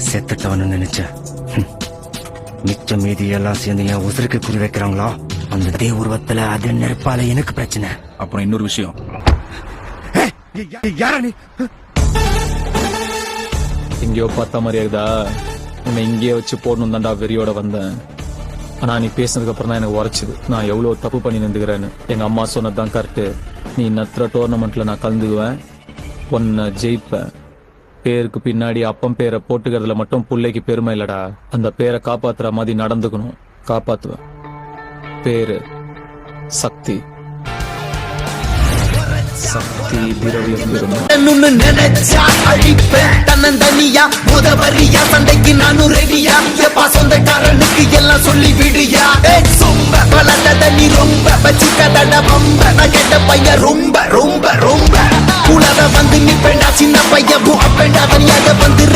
செத்துட்டவனு நினைச்சேன். மிச்ச மீதி எல்லாம் சேர்ந்து என் உசுருக்கு குறி வைக்கிறாங்களா? அந்த அதே உருவத்துல அது நெருப்பால எனக்கு பிரச்சனை. அப்புறம் இன்னொரு விஷயம், யாரா நீ? எங்கேயோ பார்த்த மாதிரி இருக்குதா? உன்னை இங்கேயே வச்சு போடணும் தாண்டா வெறியோட வந்தேன். ஆனா நீ பேசினதுக்கு அப்புறம் தான் எனக்கு உரைச்சுது நான் எவ்வளவு தப்பு பண்ணி நின்றுக்கிறேன்னு. எங்க அம்மா சொன்னதுதான் கரெக்டு. நீ நத்துற டோர்னமெண்ட்ல நான் கலந்துக்குவேன், உன்னை ஜெயிப்பேன். பேருக்கு பின்னாடி அப்பம் பேரை போட்டுக்கிறதுல மட்டும் பிள்ளைக்கு பெருமை இல்லடா, அந்த பேரை காப்பாத்துற மாதிரி நடந்துக்கணும். காப்பாத்துவேன். பேரு சக்தி. சக்தி திரவியம் பெருமை நினைச்சா அழிப்பேன் தன்னந்தனியா முதவரியா சண்டைக்கு நானும் ரெடியா எப்பா சொந்தக்காரனுக்கு எல்லாம் சொல்லி விடுயா சொம்ப வளர்ந்த நீ ரொம்ப வச்சுக்கதட பம்ப நான் கேட்ட பையன் ரொம்ப ரொம்ப ரொம்ப உலக வந்து நிப்பேண்டா சின்ன பையன் அப்பேண்டா தனியாக வந்து